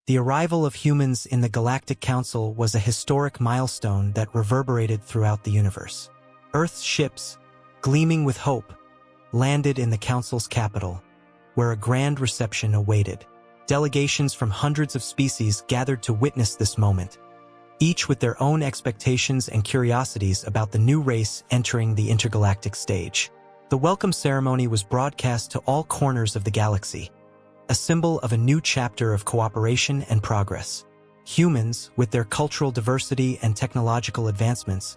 The arrival of humans in the Galactic Council was a historic milestone that reverberated throughout the universe. Earth's ships, gleaming with hope, landed in the Council's capital, where a grand reception awaited. Delegations from hundreds of species gathered to witness this moment, each with their own expectations and curiosities about the new race entering the intergalactic stage. The welcome ceremony was broadcast to all corners of the galaxy, a symbol of a new chapter of cooperation and progress. Humans, with their cultural diversity and technological advancements,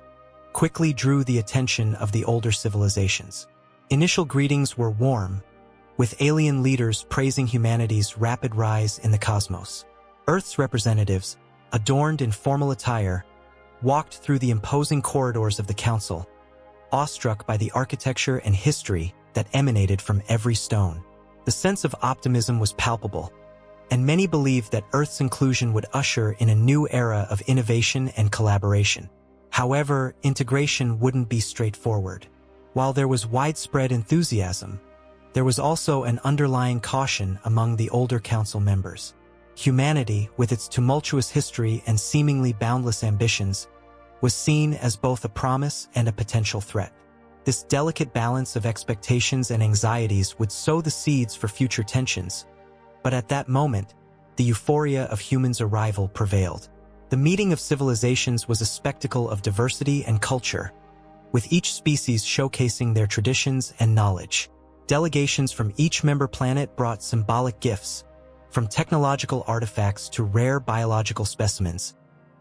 quickly drew the attention of the older civilizations. Initial greetings were warm, with alien leaders praising humanity's rapid rise in the cosmos. Earth's representatives, adorned in formal attire, walked through the imposing corridors of the Council, awestruck by the architecture and history that emanated from every stone. The sense of optimism was palpable, and many believed that Earth's inclusion would usher in a new era of innovation and collaboration. However, integration wouldn't be straightforward. While there was widespread enthusiasm, there was also an underlying caution among the older Council members. Humanity, with its tumultuous history and seemingly boundless ambitions, was seen as both a promise and a potential threat. This delicate balance of expectations and anxieties would sow the seeds for future tensions, but at that moment, the euphoria of humans' arrival prevailed. The meeting of civilizations was a spectacle of diversity and culture, with each species showcasing their traditions and knowledge. Delegations from each member planet brought symbolic gifts, from technological artifacts to rare biological specimens,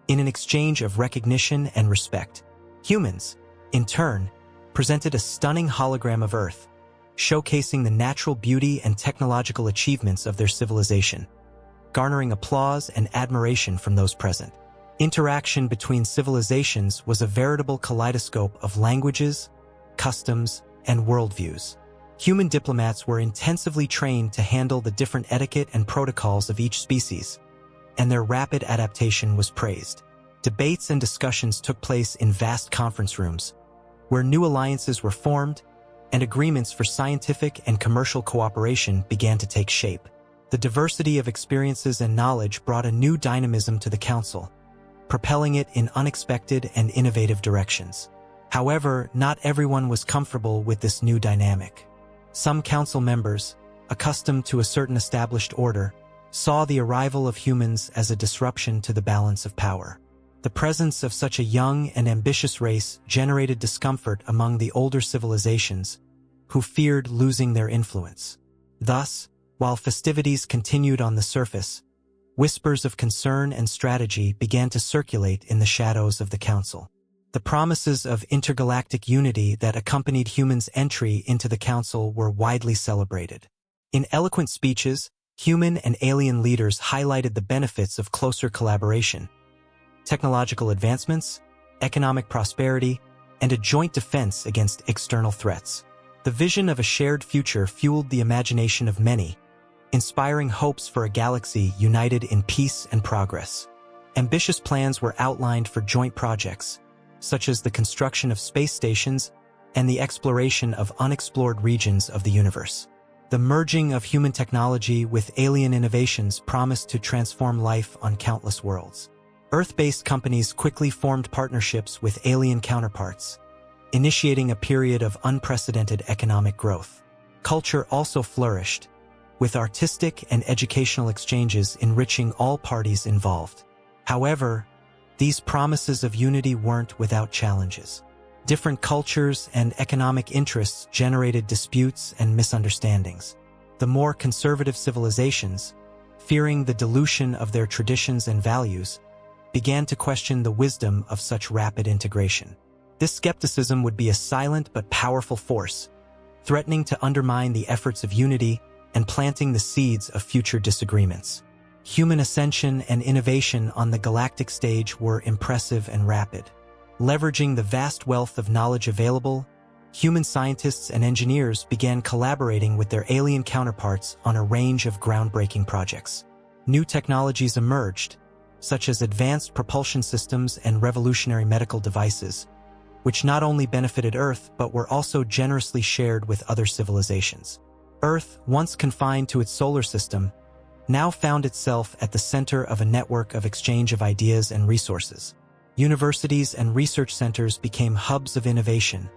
in an exchange of recognition and respect. Humans, in turn, presented a stunning hologram of Earth, showcasing the natural beauty and technological achievements of their civilization, garnering applause and admiration from those present. Interaction between civilizations was a veritable kaleidoscope of languages, customs, and worldviews. Human diplomats were intensively trained to handle the different etiquette and protocols of each species, and their rapid adaptation was praised. Debates and discussions took place in vast conference rooms, where new alliances were formed and agreements for scientific and commercial cooperation began to take shape. The diversity of experiences and knowledge brought a new dynamism to the Council, propelling it in unexpected and innovative directions. However, not everyone was comfortable with this new dynamic. Some Council members, accustomed to a certain established order, saw the arrival of humans as a disruption to the balance of power. The presence of such a young and ambitious race generated discomfort among the older civilizations, who feared losing their influence. Thus, while festivities continued on the surface, whispers of concern and strategy began to circulate in the shadows of the Council. The promises of intergalactic unity that accompanied humans' entry into the Council were widely celebrated. In eloquent speeches, human and alien leaders highlighted the benefits of closer collaboration, technological advancements, economic prosperity, and a joint defense against external threats. The vision of a shared future fueled the imagination of many, inspiring hopes for a galaxy united in peace and progress. Ambitious plans were outlined for joint projects, such as the construction of space stations and the exploration of unexplored regions of the universe. The merging of human technology with alien innovations promised to transform life on countless worlds. Earth-based companies quickly formed partnerships with alien counterparts, initiating a period of unprecedented economic growth. Culture also flourished, with artistic and educational exchanges enriching all parties involved. However, these promises of unity weren't without challenges. Different cultures and economic interests generated disputes and misunderstandings. The more conservative civilizations, fearing the dilution of their traditions and values, began to question the wisdom of such rapid integration. This skepticism would be a silent but powerful force, threatening to undermine the efforts of unity and planting the seeds of future disagreements. Human ascension and innovation on the galactic stage were impressive and rapid. Leveraging the vast wealth of knowledge available, human scientists and engineers began collaborating with their alien counterparts on a range of groundbreaking projects. New technologies emerged, such as advanced propulsion systems and revolutionary medical devices, which not only benefited Earth but were also generously shared with other civilizations. Earth, once confined to its solar system, now found itself at the center of a network of exchange of ideas and resources. Universities and research centers became hubs of innovation,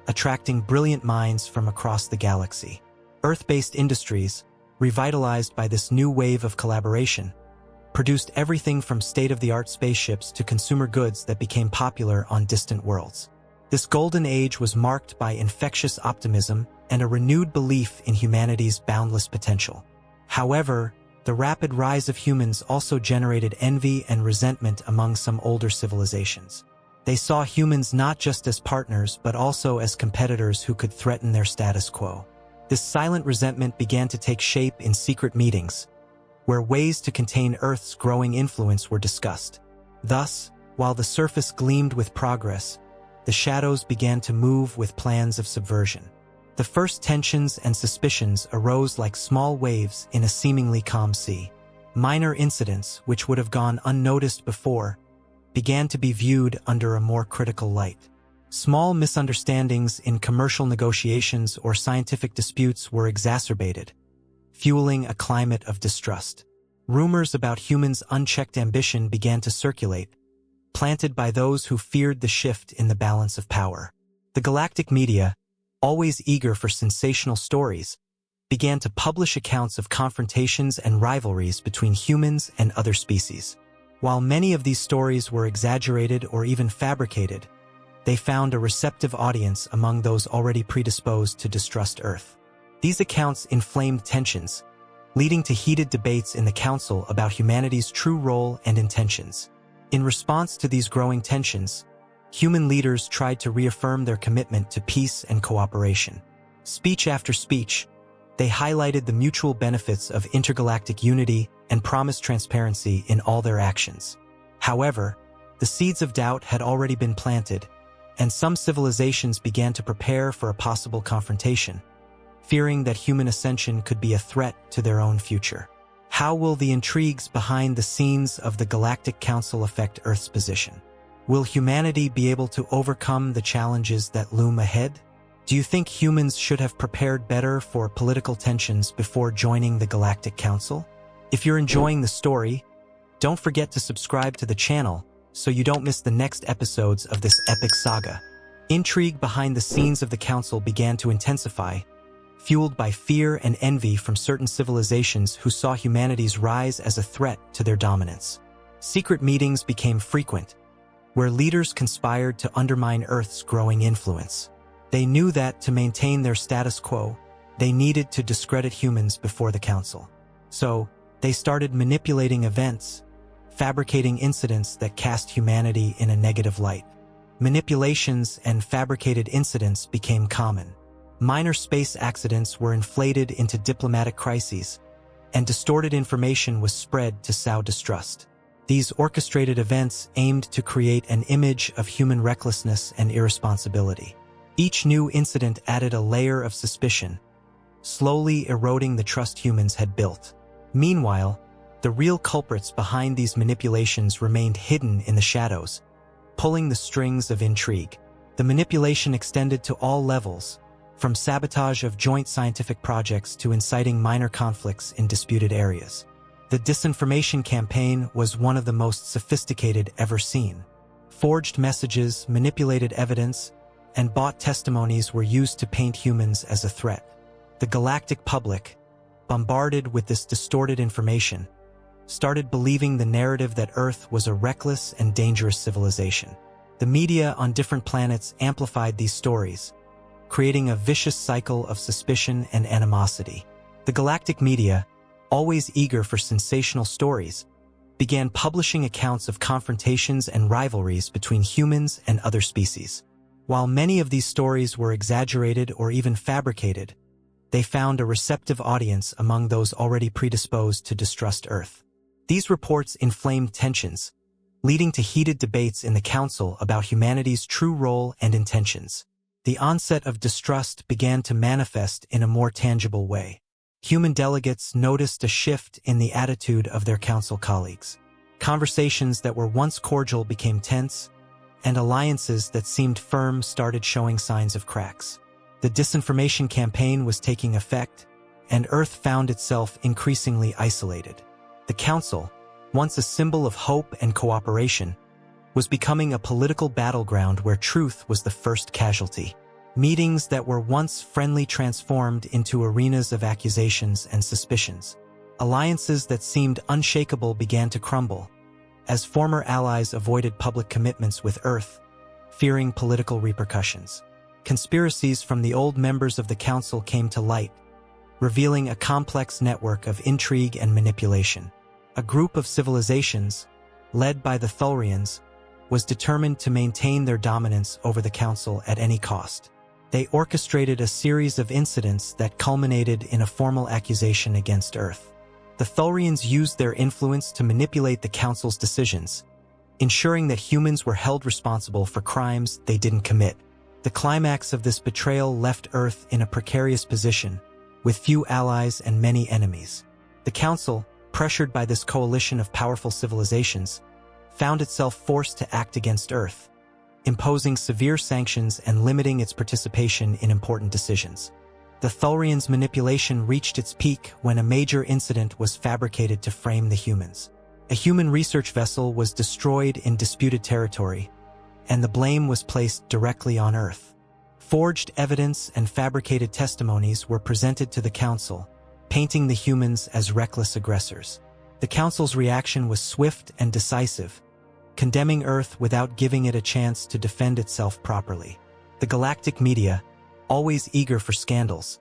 attracting brilliant minds from across the galaxy. Earth-based industries, revitalized by this new wave of collaboration, produced everything from state-of-the-art spaceships to consumer goods that became popular on distant worlds. This golden age was marked by infectious optimism and a renewed belief in humanity's boundless potential. However, the rapid rise of humans also generated envy and resentment among some older civilizations. They saw humans not just as partners but also as competitors who could threaten their status quo. This silent resentment began to take shape in secret meetings, where ways to contain Earth's growing influence were discussed. Thus, while the surface gleamed with progress, the shadows began to move with plans of subversion. The first tensions and suspicions arose like small waves in a seemingly calm sea. Minor incidents, which would have gone unnoticed before, began to be viewed under a more critical light. Small misunderstandings in commercial negotiations or scientific disputes were exacerbated, fueling a climate of distrust. Rumors about humans' unchecked ambition began to circulate, planted by those who feared the shift in the balance of power. The galactic media, always eager for sensational stories, began to publish accounts of confrontations and rivalries between humans and other species. While many of these stories were exaggerated or even fabricated, they found a receptive audience among those already predisposed to distrust Earth. These accounts inflamed tensions, leading to heated debates in the Council about humanity's true role and intentions. In response to these growing tensions, human leaders tried to reaffirm their commitment to peace and cooperation. Speech after speech, they highlighted the mutual benefits of intergalactic unity and promised transparency in all their actions. However, the seeds of doubt had already been planted, and some civilizations began to prepare for a possible confrontation, fearing that human ascension could be a threat to their own future. How will the intrigues behind the scenes of the Galactic Council affect Earth's position? Will humanity be able to overcome the challenges that loom ahead? Do you think humans should have prepared better for political tensions before joining the Galactic Council? If you're enjoying the story, don't forget to subscribe to the channel so you don't miss the next episodes of this epic saga. Intrigue behind the scenes of the Council began to intensify, fueled by fear and envy from certain civilizations who saw humanity's rise as a threat to their dominance. Secret meetings became frequent, where leaders conspired to undermine Earth's growing influence. They knew that, to maintain their status quo, they needed to discredit humans before the Council. So, they started manipulating events, fabricating incidents that cast humanity in a negative light. Manipulations and fabricated incidents became common. Minor space accidents were inflated into diplomatic crises, and distorted information was spread to sow distrust. These orchestrated events aimed to create an image of human recklessness and irresponsibility. Each new incident added a layer of suspicion, slowly eroding the trust humans had built. Meanwhile, the real culprits behind these manipulations remained hidden in the shadows, pulling the strings of intrigue. The manipulation extended to all levels, from sabotage of joint scientific projects to inciting minor conflicts in disputed areas. The disinformation campaign was one of the most sophisticated ever seen. Forged messages, manipulated evidence, and bought testimonies were used to paint humans as a threat. The galactic public, bombarded with this distorted information, started believing the narrative that Earth was a reckless and dangerous civilization. The media on different planets amplified these stories, creating a vicious cycle of suspicion and animosity. The galactic media, always eager for sensational stories, began publishing accounts of confrontations and rivalries between humans and other species. While many of these stories were exaggerated or even fabricated, they found a receptive audience among those already predisposed to distrust Earth. These reports inflamed tensions, leading to heated debates in the Council about humanity's true role and intentions. The onset of distrust began to manifest in a more tangible way. Human delegates noticed a shift in the attitude of their Council colleagues. Conversations that were once cordial became tense, and alliances that seemed firm started showing signs of cracks. The disinformation campaign was taking effect, and Earth found itself increasingly isolated. The Council, once a symbol of hope and cooperation, was becoming a political battleground where truth was the first casualty. Meetings that were once friendly transformed into arenas of accusations and suspicions. Alliances that seemed unshakable began to crumble, as former allies avoided public commitments with Earth, fearing political repercussions. Conspiracies from the old members of the Council came to light, revealing a complex network of intrigue and manipulation. A group of civilizations, led by the Thulrians, was determined to maintain their dominance over the Council at any cost. They orchestrated a series of incidents that culminated in a formal accusation against Earth. The Thulrians used their influence to manipulate the Council's decisions, ensuring that humans were held responsible for crimes they didn't commit. The climax of this betrayal left Earth in a precarious position, with few allies and many enemies. The Council, pressured by this coalition of powerful civilizations, found itself forced to act against Earth, imposing severe sanctions and limiting its participation in important decisions. The Thulrians' manipulation reached its peak when a major incident was fabricated to frame the humans. A human research vessel was destroyed in disputed territory, and the blame was placed directly on Earth. Forged evidence and fabricated testimonies were presented to the Council, painting the humans as reckless aggressors. The Council's reaction was swift and decisive, condemning Earth without giving it a chance to defend itself properly. The galactic media, always eager for scandals,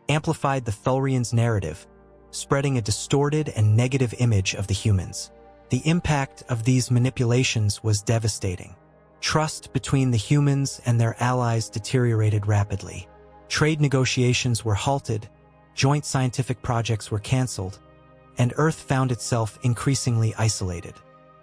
amplified the Thulrians' narrative, spreading a distorted and negative image of the humans. The impact of these manipulations was devastating. Trust between the humans and their allies deteriorated rapidly. Trade negotiations were halted, joint scientific projects were cancelled, and Earth found itself increasingly isolated.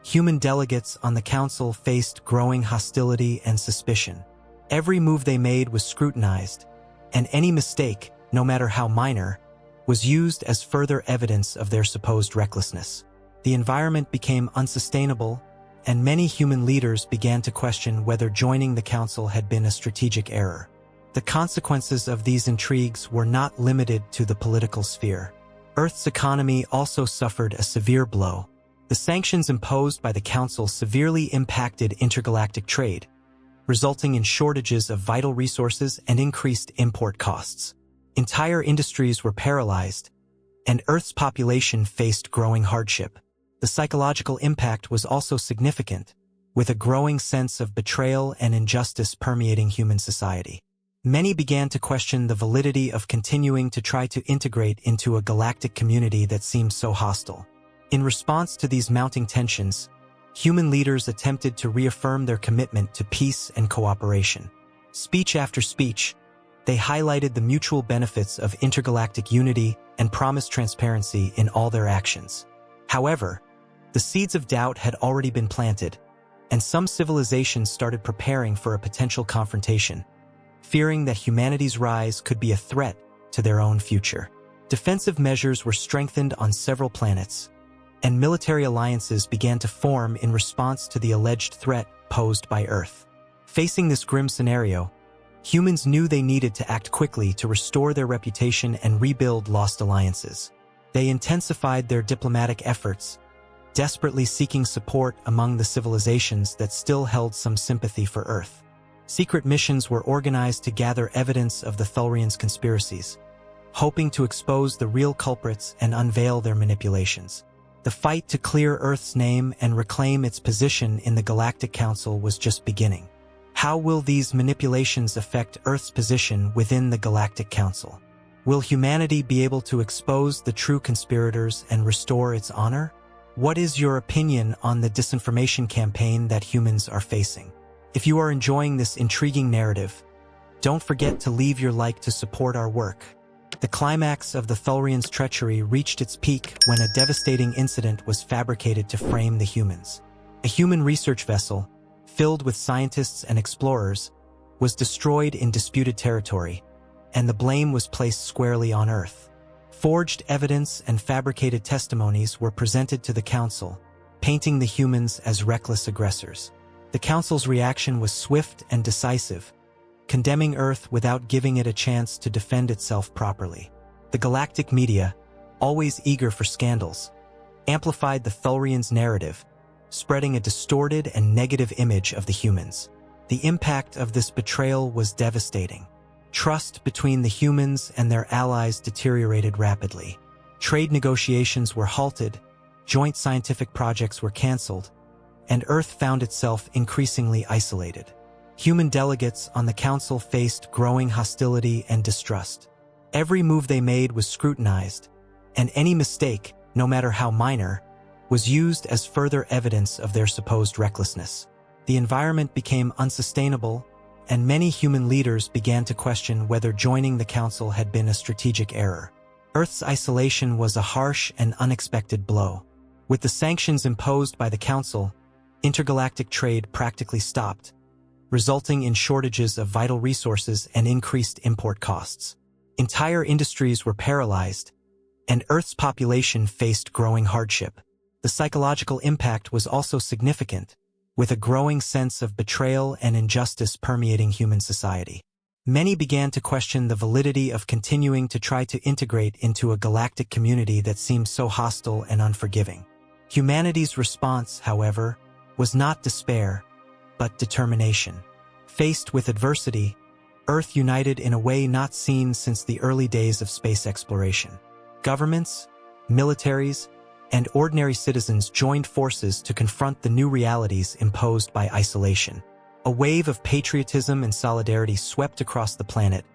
Human delegates on the Council faced growing hostility and suspicion. Every move they made was scrutinized, and any mistake, no matter how minor, was used as further evidence of their supposed recklessness. The environment became unsustainable, and many human leaders began to question whether joining the Council had been a strategic error. The consequences of these intrigues were not limited to the political sphere. Earth's economy also suffered a severe blow. The sanctions imposed by the Council severely impacted intergalactic trade, resulting in shortages of vital resources and increased import costs. Entire industries were paralyzed, and Earth's population faced growing hardship. The psychological impact was also significant, with a growing sense of betrayal and injustice permeating human society. Many began to question the validity of continuing to try to integrate into a galactic community that seemed so hostile. In response to these mounting tensions, human leaders attempted to reaffirm their commitment to peace and cooperation. Speech after speech, they highlighted the mutual benefits of intergalactic unity and promised transparency in all their actions. However, the seeds of doubt had already been planted, and some civilizations started preparing for a potential confrontation, fearing that humanity's rise could be a threat to their own future. Defensive measures were strengthened on several planets, and military alliances began to form in response to the alleged threat posed by Earth. Facing this grim scenario, humans knew they needed to act quickly to restore their reputation and rebuild lost alliances. They intensified their diplomatic efforts, desperately seeking support among the civilizations that still held some sympathy for Earth. Secret missions were organized to gather evidence of the Thulrians' conspiracies, hoping to expose the real culprits and unveil their manipulations. The fight to clear Earth's name and reclaim its position in the Galactic Council was just beginning. How will these manipulations affect Earth's position within the Galactic Council? Will humanity be able to expose the true conspirators and restore its honor? What is your opinion on the disinformation campaign that humans are facing? If you are enjoying this intriguing narrative, don't forget to leave your like to support our work. The climax of the Thulrians' treachery reached its peak when a devastating incident was fabricated to frame the humans. A human research vessel, filled with scientists and explorers, was destroyed in disputed territory, and the blame was placed squarely on Earth. Forged evidence and fabricated testimonies were presented to the Council, painting the humans as reckless aggressors. The Council's reaction was swift and decisive, condemning Earth without giving it a chance to defend itself properly. The galactic media, always eager for scandals, amplified the Thulrians' narrative, spreading a distorted and negative image of the humans. The impact of this betrayal was devastating. Trust between the humans and their allies deteriorated rapidly. Trade negotiations were halted, joint scientific projects were cancelled, and Earth found itself increasingly isolated. Human delegates on the Council faced growing hostility and distrust. Every move they made was scrutinized, and any mistake, no matter how minor, was used as further evidence of their supposed recklessness. The environment became unsustainable, and many human leaders began to question whether joining the Council had been a strategic error. Earth's isolation was a harsh and unexpected blow. With the sanctions imposed by the Council, intergalactic trade practically stopped, resulting in shortages of vital resources and increased import costs. Entire industries were paralyzed, and Earth's population faced growing hardship. The psychological impact was also significant, with a growing sense of betrayal and injustice permeating human society. Many began to question the validity of continuing to try to integrate into a galactic community that seemed so hostile and unforgiving. Humanity's response, however, was not despair, but determination. Faced with adversity, Earth united in a way not seen since the early days of space exploration. Governments, militaries, and ordinary citizens joined forces to confront the new realities imposed by isolation. A wave of patriotism and solidarity swept across the planet,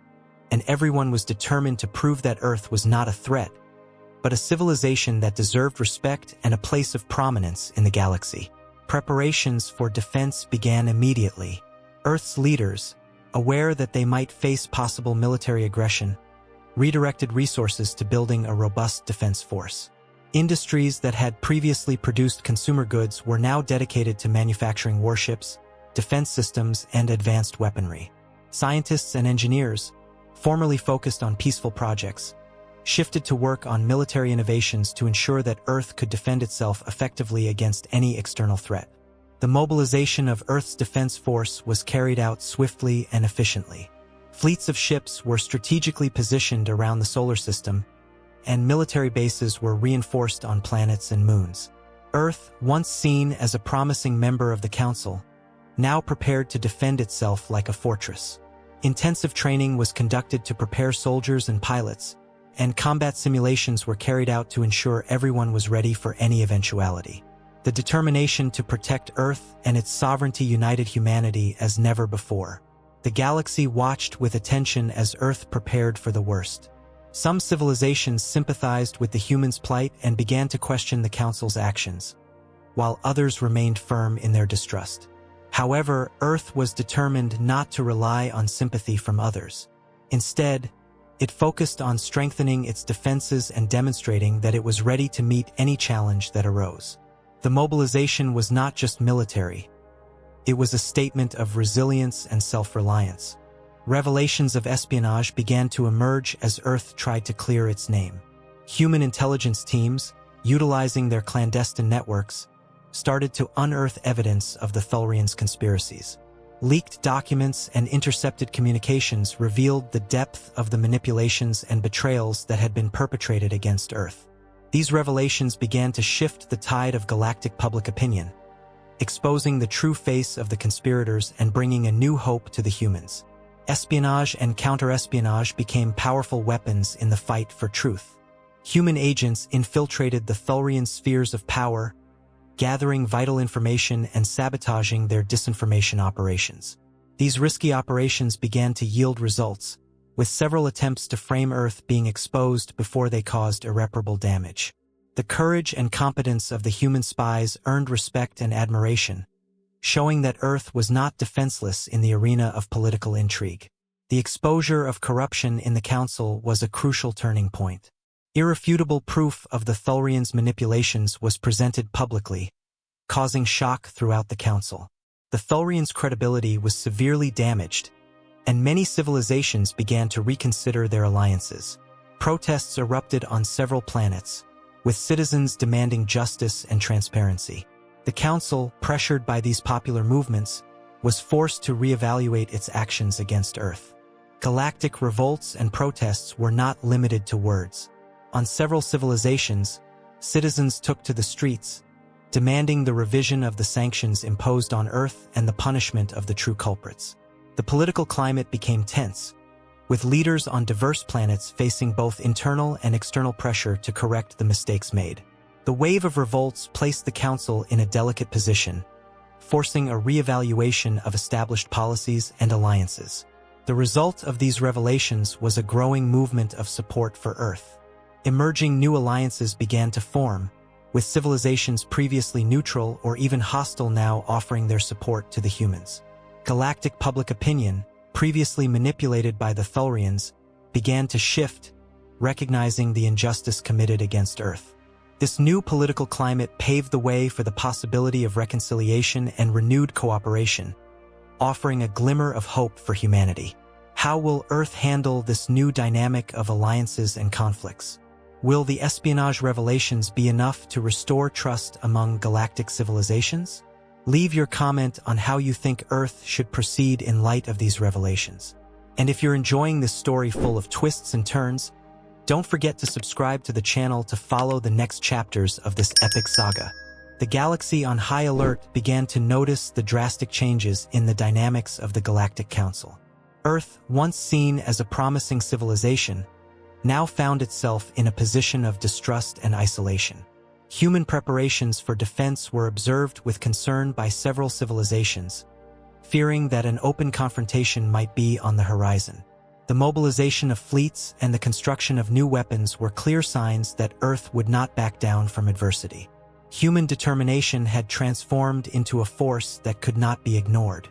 and everyone was determined to prove that Earth was not a threat, but a civilization that deserved respect and a place of prominence in the galaxy. Preparations for defense began immediately. Earth's leaders, aware that they might face possible military aggression, redirected resources to building a robust defense force. Industries that had previously produced consumer goods were now dedicated to manufacturing warships, defense systems, and advanced weaponry. Scientists and engineers, formerly focused on peaceful projects, shifted to work on military innovations to ensure that Earth could defend itself effectively against any external threat. The mobilization of Earth's defense force was carried out swiftly and efficiently. Fleets of ships were strategically positioned around the solar system, and military bases were reinforced on planets and moons. Earth, once seen as a promising member of the Council, now prepared to defend itself like a fortress. Intensive training was conducted to prepare soldiers and pilots, and combat simulations were carried out to ensure everyone was ready for any eventuality. The determination to protect Earth and its sovereignty united humanity as never before. The galaxy watched with attention as Earth prepared for the worst. Some civilizations sympathized with the humans' plight and began to question the Council's actions, while others remained firm in their distrust. However, Earth was determined not to rely on sympathy from others. Instead, it focused on strengthening its defenses and demonstrating that it was ready to meet any challenge that arose. The mobilization was not just military. It was a statement of resilience and self-reliance. Revelations of espionage began to emerge as Earth tried to clear its name. Human intelligence teams, utilizing their clandestine networks, started to unearth evidence of the Thulrians' conspiracies. Leaked documents and intercepted communications revealed the depth of the manipulations and betrayals that had been perpetrated against Earth. These revelations began to shift the tide of galactic public opinion, exposing the true face of the conspirators and bringing a new hope to the humans. Espionage and counter-espionage became powerful weapons in the fight for truth. Human agents infiltrated the Thulrian spheres of power, gathering vital information and sabotaging their disinformation operations. These risky operations began to yield results, with several attempts to frame Earth being exposed before they caused irreparable damage. The courage and competence of the human spies earned respect and admiration, showing that Earth was not defenseless in the arena of political intrigue. The exposure of corruption in the Council was a crucial turning point. Irrefutable proof of the Thulrians' manipulations was presented publicly, causing shock throughout the Council. The Thulrians' credibility was severely damaged, and many civilizations began to reconsider their alliances. Protests erupted on several planets, with citizens demanding justice and transparency. The Council, pressured by these popular movements, was forced to reevaluate its actions against Earth. Galactic revolts and protests were not limited to words. On several civilizations, citizens took to the streets, demanding the revision of the sanctions imposed on Earth and the punishment of the true culprits. The political climate became tense, with leaders on diverse planets facing both internal and external pressure to correct the mistakes made. The wave of revolts placed the Council in a delicate position, forcing a re-evaluation of established policies and alliances. The result of these revelations was a growing movement of support for Earth. Emerging new alliances began to form, with civilizations previously neutral or even hostile now offering their support to the humans. Galactic public opinion, previously manipulated by the Thulrians, began to shift, recognizing the injustice committed against Earth. This new political climate paved the way for the possibility of reconciliation and renewed cooperation, offering a glimmer of hope for humanity. How will Earth handle this new dynamic of alliances and conflicts? Will the espionage revelations be enough to restore trust among galactic civilizations? Leave your comment on how you think Earth should proceed in light of these revelations. And if you're enjoying this story full of twists and turns, don't forget to subscribe to the channel to follow the next chapters of this epic saga. The galaxy on high alert began to notice the drastic changes in the dynamics of the Galactic Council. Earth, once seen as a promising civilization, now found itself in a position of distrust and isolation. Human preparations for defense were observed with concern by several civilizations, fearing that an open confrontation might be on the horizon. The mobilization of fleets and the construction of new weapons were clear signs that Earth would not back down from adversity. Human determination had transformed into a force that could not be ignored.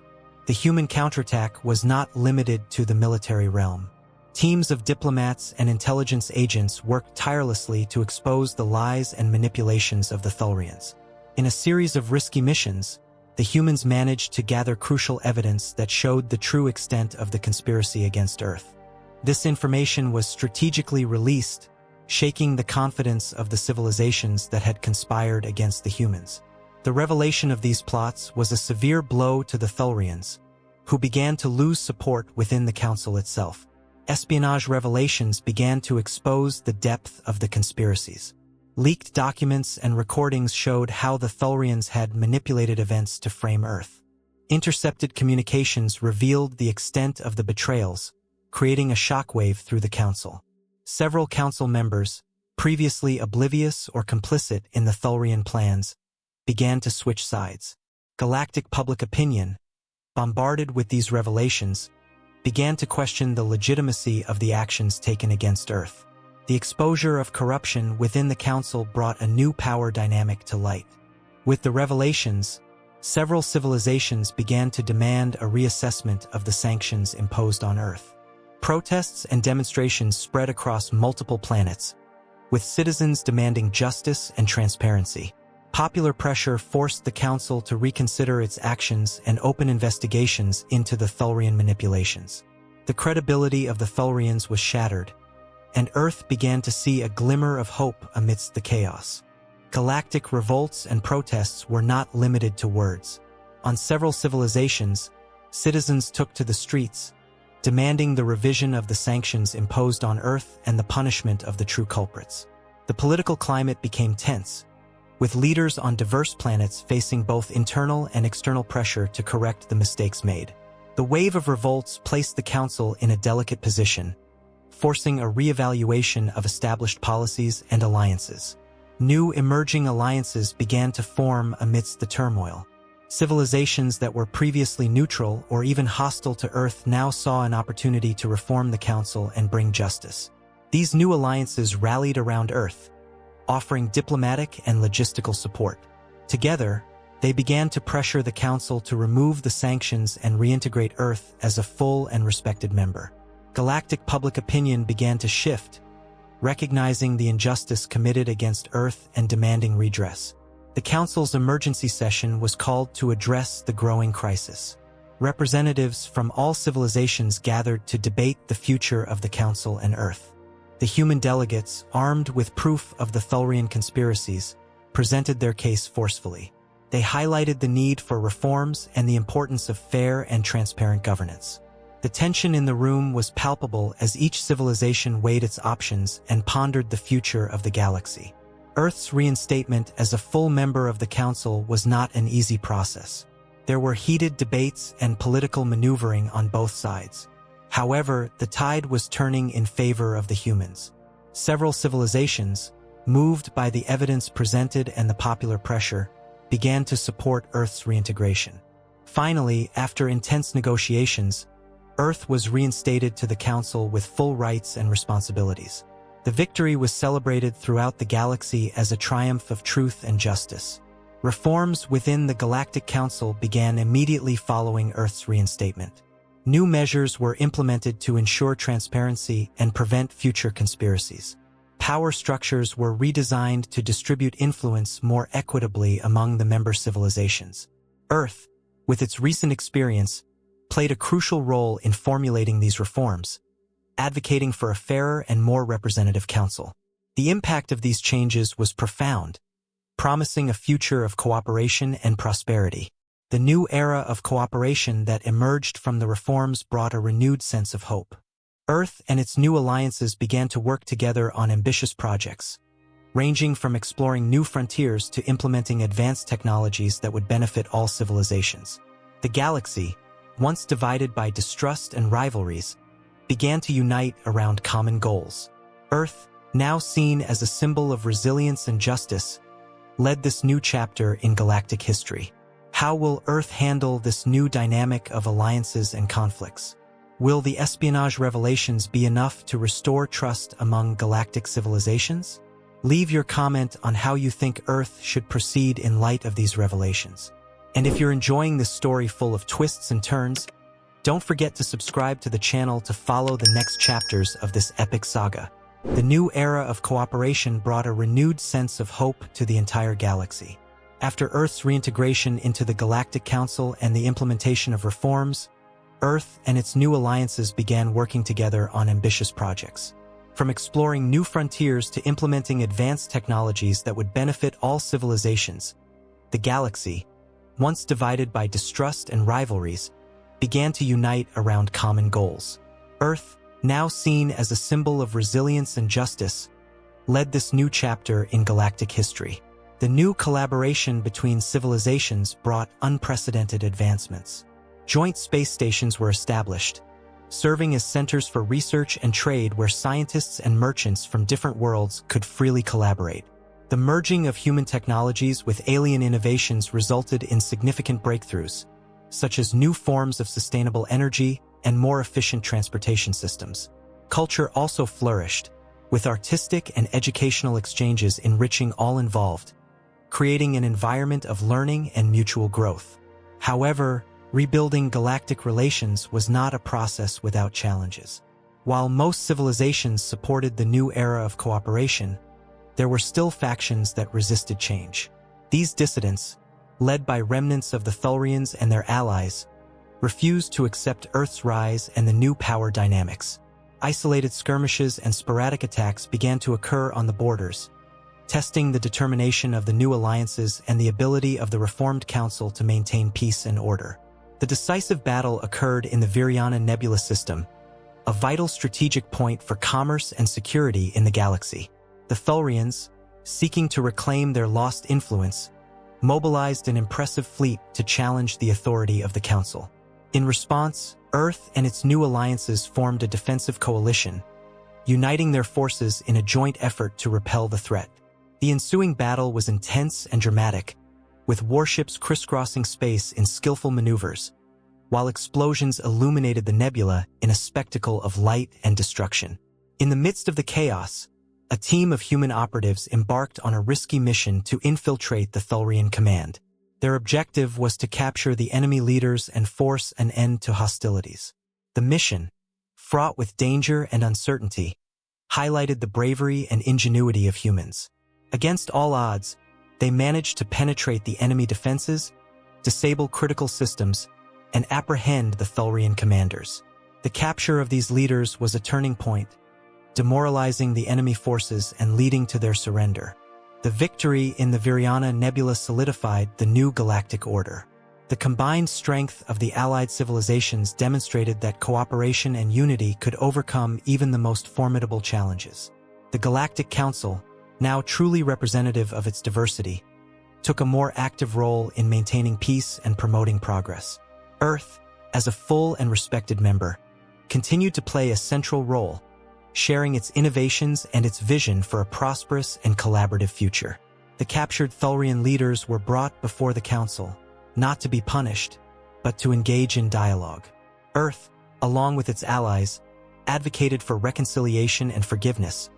The human counterattack was not limited to the military realm. Teams of diplomats and intelligence agents worked tirelessly to expose the lies and manipulations of the Thulrians. In a series of risky missions, the humans managed to gather crucial evidence that showed the true extent of the conspiracy against Earth. This information was strategically released, shaking the confidence of the civilizations that had conspired against the humans. The revelation of these plots was a severe blow to the Thulrians, who began to lose support within the Council itself. Espionage revelations began to expose the depth of the conspiracies. Leaked documents and recordings showed how the Thulrians had manipulated events to frame Earth. Intercepted communications revealed the extent of the betrayals, creating a shockwave through the Council. Several Council members, previously oblivious or complicit in the Thulrian plans, began to switch sides. Galactic public opinion, bombarded with these revelations, began to question the legitimacy of the actions taken against Earth. The exposure of corruption within the Council brought a new power dynamic to light. With the revelations, several civilizations began to demand a reassessment of the sanctions imposed on Earth. Protests and demonstrations spread across multiple planets, with citizens demanding justice and transparency. Popular pressure forced the Council to reconsider its actions and open investigations into the Thulrian manipulations. The credibility of the Thulrians was shattered, and Earth began to see a glimmer of hope amidst the chaos. Galactic revolts and protests were not limited to words. On several civilizations, citizens took to the streets, demanding the revision of the sanctions imposed on Earth and the punishment of the true culprits. The political climate became tense, with leaders on diverse planets facing both internal and external pressure to correct the mistakes made. The wave of revolts placed the Council in a delicate position, forcing a re-evaluation of established policies and alliances. New emerging alliances began to form amidst the turmoil. Civilizations that were previously neutral or even hostile to Earth now saw an opportunity to reform the Council and bring justice. These new alliances rallied around Earth, offering diplomatic and logistical support. Together, they began to pressure the Council to remove the sanctions and reintegrate Earth as a full and respected member. Galactic public opinion began to shift, recognizing the injustice committed against Earth and demanding redress. The Council's emergency session was called to address the growing crisis. Representatives from all civilizations gathered to debate the future of the Council and Earth. The human delegates, armed with proof of the Thulrian conspiracies, presented their case forcefully. They highlighted the need for reforms and the importance of fair and transparent governance. The tension in the room was palpable as each civilization weighed its options and pondered the future of the galaxy. Earth's reinstatement as a full member of the Council was not an easy process. There were heated debates and political maneuvering on both sides. However, the tide was turning in favor of the humans. Several civilizations, moved by the evidence presented and the popular pressure, began to support Earth's reintegration. Finally, after intense negotiations, Earth was reinstated to the Council with full rights and responsibilities. The victory was celebrated throughout the galaxy as a triumph of truth and justice. Reforms within the Galactic Council began immediately following Earth's reinstatement. New measures were implemented to ensure transparency and prevent future conspiracies. Power structures were redesigned to distribute influence more equitably among the member civilizations. Earth, with its recent experience, played a crucial role in formulating these reforms, advocating for a fairer and more representative council. The impact of these changes was profound, promising a future of cooperation and prosperity. The new era of cooperation that emerged from the reforms brought a renewed sense of hope. Earth and its new alliances began to work together on ambitious projects, ranging from exploring new frontiers to implementing advanced technologies that would benefit all civilizations. The galaxy, once divided by distrust and rivalries, began to unite around common goals. Earth, now seen as a symbol of resilience and justice, led this new chapter in galactic history. How will Earth handle this new dynamic of alliances and conflicts? Will the espionage revelations be enough to restore trust among galactic civilizations? Leave your comment on how you think Earth should proceed in light of these revelations. And if you're enjoying this story full of twists and turns, don't forget to subscribe to the channel to follow the next chapters of this epic saga. The new era of cooperation brought a renewed sense of hope to the entire galaxy. After Earth's reintegration into the Galactic Council and the implementation of reforms, Earth and its new alliances began working together on ambitious projects. From exploring new frontiers to implementing advanced technologies that would benefit all civilizations, the galaxy, once divided by distrust and rivalries, began to unite around common goals. Earth, now seen as a symbol of resilience and justice, led this new chapter in galactic history. The new collaboration between civilizations brought unprecedented advancements. Joint space stations were established, serving as centers for research and trade where scientists and merchants from different worlds could freely collaborate. The merging of human technologies with alien innovations resulted in significant breakthroughs, such as new forms of sustainable energy and more efficient transportation systems. Culture also flourished, with artistic and educational exchanges enriching all involved, creating an environment of learning and mutual growth. However, rebuilding galactic relations was not a process without challenges. While most civilizations supported the new era of cooperation, there were still factions that resisted change. These dissidents, led by remnants of the Thulrians and their allies, refused to accept Earth's rise and the new power dynamics. Isolated skirmishes and sporadic attacks began to occur on the borders, testing the determination of the new alliances and the ability of the Reformed Council to maintain peace and order. The decisive battle occurred in the Viriana Nebula system, a vital strategic point for commerce and security in the galaxy. The Thulrians, seeking to reclaim their lost influence, mobilized an impressive fleet to challenge the authority of the Council. In response, Earth and its new alliances formed a defensive coalition, uniting their forces in a joint effort to repel the threat. The ensuing battle was intense and dramatic, with warships crisscrossing space in skillful maneuvers, while explosions illuminated the nebula in a spectacle of light and destruction. In the midst of the chaos, a team of human operatives embarked on a risky mission to infiltrate the Thulrian command. Their objective was to capture the enemy leaders and force an end to hostilities. The mission, fraught with danger and uncertainty, highlighted the bravery and ingenuity of humans. Against all odds, they managed to penetrate the enemy defenses, disable critical systems, and apprehend the Thulrian commanders. The capture of these leaders was a turning point, demoralizing the enemy forces and leading to their surrender. The victory in the Viriana Nebula solidified the new galactic order. The combined strength of the allied civilizations demonstrated that cooperation and unity could overcome even the most formidable challenges. The Galactic Council, now truly representative of its diversity, took a more active role in maintaining peace and promoting progress. Earth, as a full and respected member, continued to play a central role, sharing its innovations and its vision for a prosperous and collaborative future. The captured Thulrian leaders were brought before the Council, not to be punished, but to engage in dialogue. Earth, along with its allies, advocated for reconciliation and forgiveness,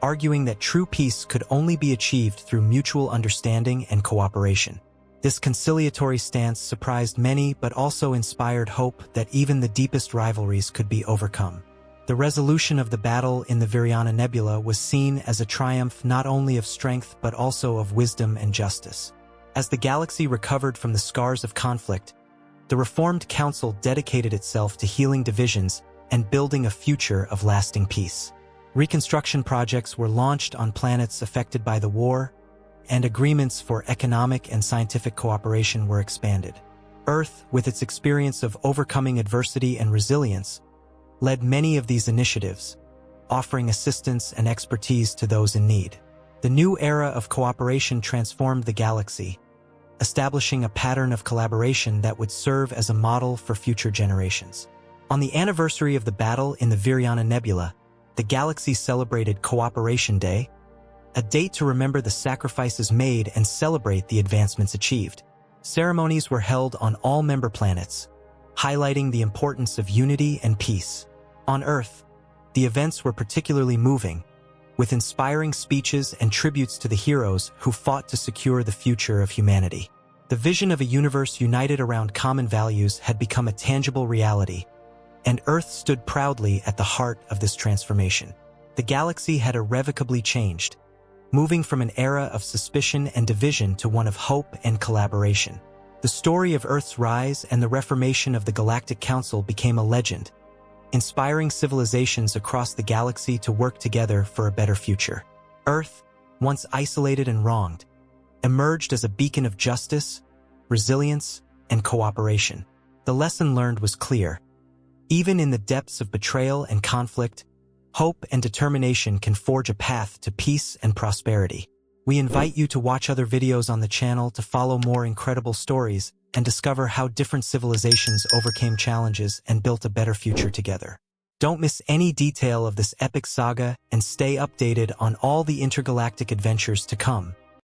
arguing that true peace could only be achieved through mutual understanding and cooperation. This conciliatory stance surprised many but also inspired hope that even the deepest rivalries could be overcome. The resolution of the battle in the Viriana Nebula was seen as a triumph not only of strength but also of wisdom and justice. As the galaxy recovered from the scars of conflict, the Reformed Council dedicated itself to healing divisions and building a future of lasting peace. Reconstruction projects were launched on planets affected by the war, and agreements for economic and scientific cooperation were expanded. Earth, with its experience of overcoming adversity and resilience, led many of these initiatives, offering assistance and expertise to those in need. The new era of cooperation transformed the galaxy, establishing a pattern of collaboration that would serve as a model for future generations. On the anniversary of the battle in the Viriana Nebula, the galaxy celebrated Cooperation Day, a date to remember the sacrifices made and celebrate the advancements achieved. Ceremonies were held on all member planets, highlighting the importance of unity and peace. On Earth, the events were particularly moving, with inspiring speeches and tributes to the heroes who fought to secure the future of humanity. The vision of a universe united around common values had become a tangible reality, and Earth stood proudly at the heart of this transformation. The galaxy had irrevocably changed, moving from an era of suspicion and division to one of hope and collaboration. The story of Earth's rise and the reformation of the Galactic Council became a legend, inspiring civilizations across the galaxy to work together for a better future. Earth, once isolated and wronged, emerged as a beacon of justice, resilience, and cooperation. The lesson learned was clear. Even in the depths of betrayal and conflict, hope and determination can forge a path to peace and prosperity. We invite you to watch other videos on the channel to follow more incredible stories and discover how different civilizations overcame challenges and built a better future together. Don't miss any detail of this epic saga and stay updated on all the intergalactic adventures to come.